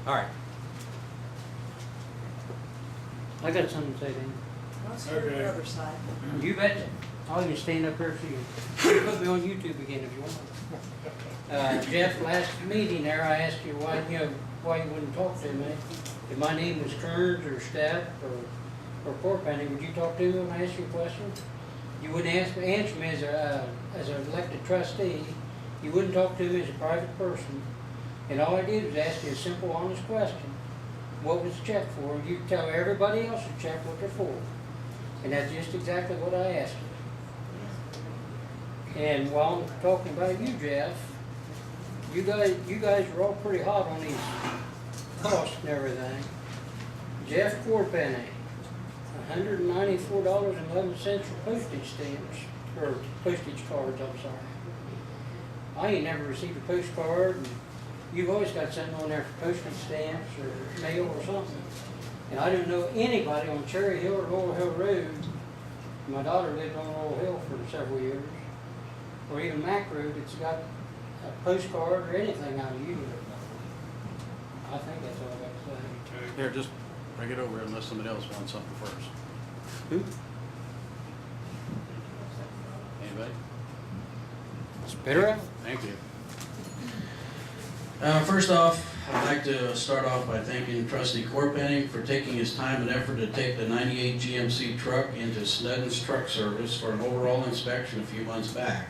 All right. I got something to say to him. Let's hear the other side. You betcha. I'll even stand up here so you can put me on YouTube again if you want. Jeff, last meeting there, I asked you why you wouldn't talk to me. If my name was Kearns or Stapp or Corpenny, would you talk to me when I asked you a question? You wouldn't answer me as an elected trustee. You wouldn't talk to me as a private person. And all I did was ask you a simple, honest question. What was the check for? You tell everybody else to check what they're for. And that's just exactly what I asked you. And while I'm talking about you, Jeff, you guys are all pretty hot on these costs and everything. Jeff Corpenny, $194.11 for postage stamps, or postage cards, I'm sorry. I ain't never received a postcard, and you've always got something on there for postage stamps or mail or something. And I don't know anybody on Cherry Hill or Laurel Hill Road. My daughter lived on Laurel Hill for several years, or even Mack Road, that's got a postcard or anything out of you. I think that's all I got to say. Here, just bring it over unless somebody else wants something first. Who? Anybody? Spit her out. Thank you. First off, I'd like to start off by thanking Trustee Corpenny for taking his time and effort to take the 98 GMC truck into Snedden's Truck Service for an overall inspection a few months back.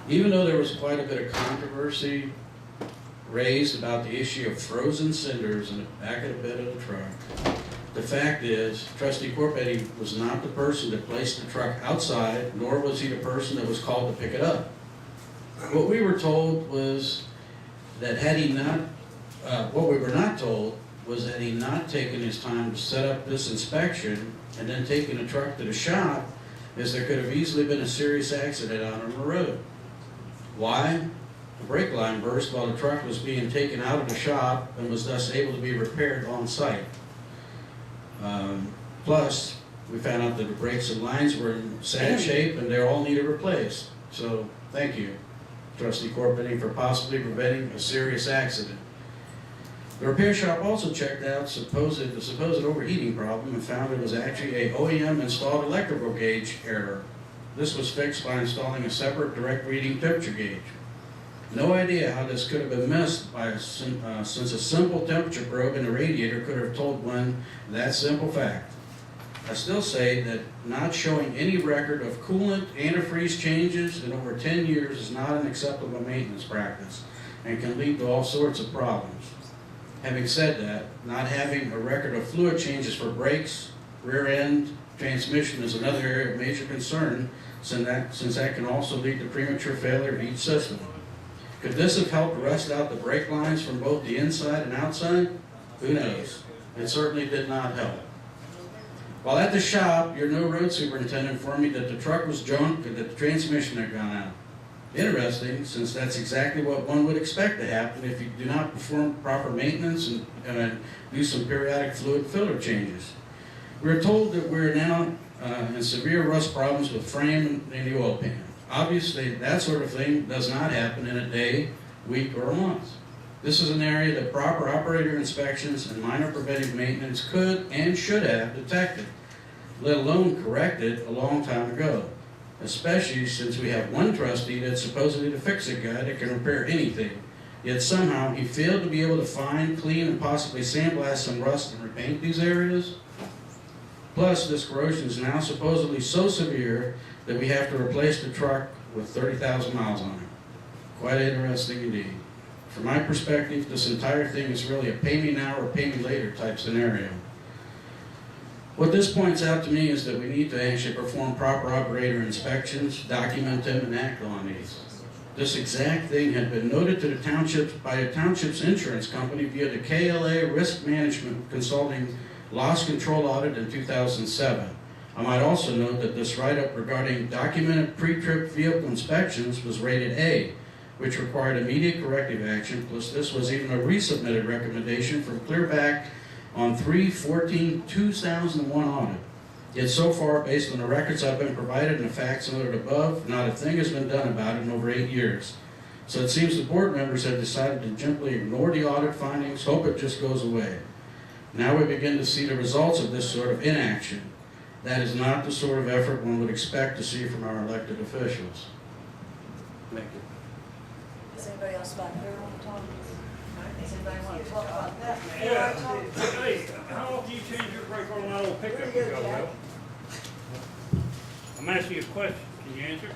Even though there was quite a bit of controversy raised about the issue of frozen cinders in the back of the bed of the truck, the fact is, Trustee Corpenny was not the person that placed the truck outside, nor was he the person that was called to pick it up. What we were told was that had he not, what we were not told was that he not taken his time to set up this inspection and then taking the truck to the shop, as there could have easily been a serious accident out on the road. Why? The brake line burst while the truck was being taken out of the shop and was thus able to be repaired on site. Plus, we found out that the brakes and lines were in sad shape and they all needed replaced. So, thank you, Trustee Corpenny, for possibly preventing a serious accident. The repair shop also checked out the supposed overheating problem and found it was actually a OEM installed electrical gauge error. This was fixed by installing a separate direct reading temperature gauge. No idea how this could have been missed by since a simple temperature probe in the radiator could have told one that simple fact. I still say that not showing any record of coolant antifreeze changes in over 10 years is not an acceptable maintenance practice and can lead to all sorts of problems. Having said that, not having a record of fluid changes for brakes, rear end, transmission is another area of major concern, since that can also lead to premature failure of each system. Could this have helped rust out the brake lines from both the inside and outside? Who knows? It certainly did not help. While at the shop, your new road superintendent informed me that the truck was junk and that the transmission had gone out. Interesting, since that's exactly what one would expect to happen if you do not perform proper maintenance and do some periodic fluid filler changes. We're told that we're now in severe rust problems with frame and the oil pan. Obviously, that sort of thing does not happen in a day, week, or a month. This is an area that proper operator inspections and minor preventive maintenance could and should have detected, let alone corrected a long time ago, especially since we have one trustee that's supposedly the fix-it guy that can repair anything, yet somehow he failed to be able to find, clean, and possibly sandblast some rust and repaint these areas. Plus, this corrosion is now supposedly so severe that we have to replace the truck with 30,000 miles on it. Quite interesting indeed. From my perspective, this entire thing is really a pay me now or pay me later type scenario. What this points out to me is that we need to actually perform proper operator inspections, document them, and act on these. This exact thing had been noted to the township by the township's insurance company via the KLA Risk Management Consulting Loss Control Audit in 2007. I might also note that this write-up regarding documented pre-trip vehicle inspections was rated A, which required immediate corrective action, plus this was even a resubmitted recommendation from Clearback on 3/14/2001 audit. Yet so far, based on the records I've been provided and the facts noted above, not a thing has been done about it in over 8 years. So it seems the board members have decided to gently ignore the audit findings, hope it just goes away. Now we begin to see the results of this sort of inaction. That is not the sort of effort one would expect to see from our elected officials. Thank you. Does anybody else back there want to talk? Does anybody want to talk about that? Yeah, hey, how often do you change your brake on that old pickup you got, Will? I'm asking you a question, can you answer?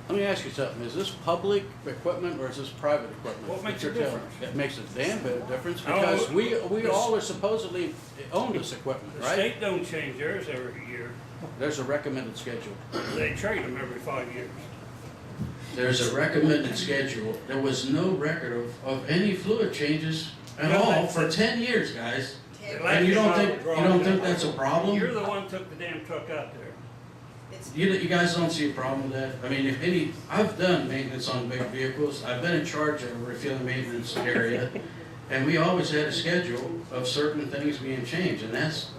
Let me ask you something, is this public equipment or is this private equipment? What makes that the you're telling difference? me? It makes a damn bit of difference Oh, because we this- all are supposedly own this equipment, The right? state don't change theirs every year, There's a recommended schedule. they trade them every 5 years. There's a recommended schedule. There was no record of any fluid changes at all for 10 years, guys. And you don't think that's a problem? You're the one who took the damn truck out there. You guys don't see a problem with that? I mean, I've done maintenance on big vehicles. I've been in charge of a refueling maintenance area. And we always had a schedule of certain things being changed. And this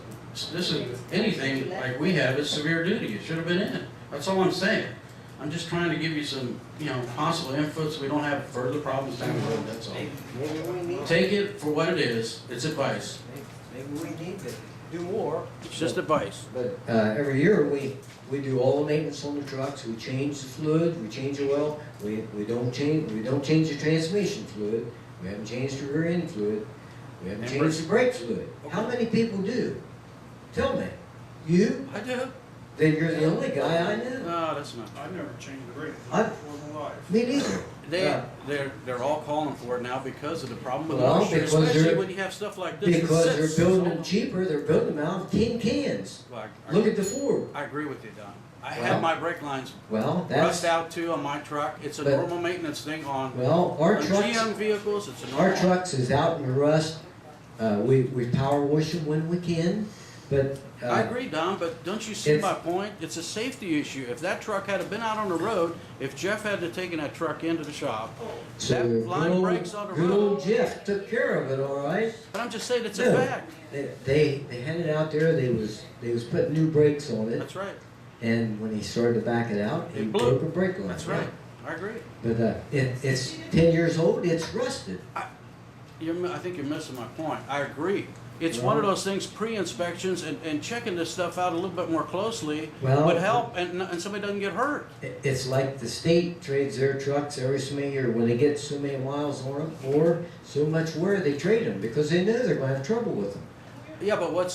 is, anything like we have is severe duty. It should have been in. That's all I'm saying. I'm just trying to give you some, possible input so we don't have further problems down the road, that's all. Maybe we need, Take it for what it is. It's advice. maybe we need to do more. It's just advice. But every year, we do all the maintenance on the trucks, we change the fluid, we change the oil, we don't change the transmission fluid, we haven't changed the rear end fluid, we haven't And changed the brake fluid. How many people do? Tell me. You? I do. Then you're the only guy I know. No, that's not. I never changed the brake I- before my life. Me neither. They're all calling for it now because of the problem with Well, moisture, because especially they're- when you have stuff like this. that Because they're sits building so them long. cheaper, they're building them out of tin cans. Well, Look at the Ford. I agree with you, Don. I Well- had my brake lines Well, rust that's, out too on my truck. It's a But- normal maintenance thing on well, our trucks. GM vehicles. It's a Our normal. trucks is out in the rust. We power wash them when we can, but. I agree, Don, but don't you see It's- my point? It's a safety issue. If that truck had been out on the road, if Jeff had to taken that truck into the shop, So that good line old- breaks on the Good old road. Jeff took care of it, all right? But I'm just saying it's a No. fact. They had it out there, they was putting new brakes on it, That's right. and when he started to back it out, he It blew. broke a brake line. That's right. I agree. But it's 10 years old, it's rusted. I think you're missing my point. I agree. It's one of Well- those things, pre-inspections and checking this stuff out a little bit more closely Well- would help and somebody doesn't get hurt. It's like the state trades their trucks every so many years, when they get so many miles on them, or so much wear, they trade them, because they know they're gonna have trouble with them. Yeah, but what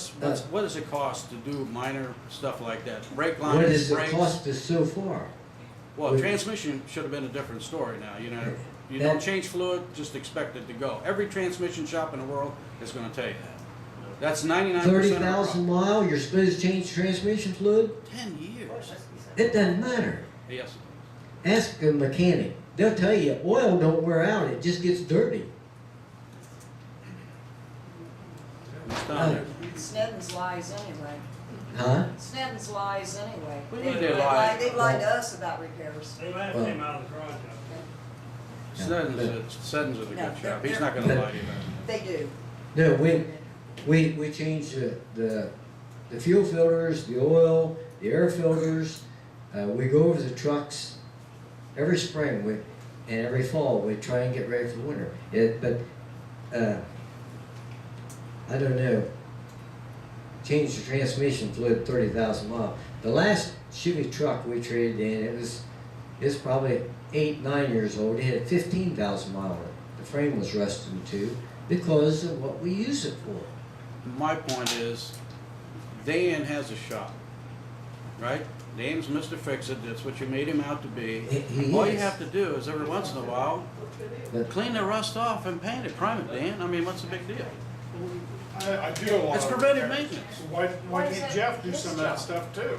does it cost to do minor stuff like that? Brake What lines, has it brakes? cost us so far? Well, What- transmission should have been a different story now, you know. You That- don't change fluid, just expect it to go. Every transmission shop in the world is gonna tell you that. That's 99% of the 30,000 problem. mile, you're supposed to change transmission fluid? 10 years. It doesn't matter. Yes. Ask a mechanic. They'll tell you, oil don't wear out, it just gets dirty. It's down there. Snedden's lies anyway. Huh? Snedden's lies anyway. What do you mean they lie? They lied to us about repairs. They laughed Well- him out of the garage. Snedden's is a No, good shop. He's they're- not gonna lie to you about They do. No, we changed the fuel filters, the oil, the air filters. We go over the trucks every spring and every fall. We try and get ready for the winter. I don't know. Changed the transmission fluid 30,000 miles. The last Chevy truck we traded in, it's probably 8-9 years old. It had 15,000 miles on it. The frame was rusted too because of what we use it for. it. My point is, Dan has a shop, right? Dan's Mr. Fix-It, that's what you made him out to be. He All you is. have to do is every once in a while, But clean the rust off and paint it, prime it, Dan. I mean, what's the big deal? I do a lot It's of preventive repairs. maintenance. So why can't Jeff do some of that stuff too?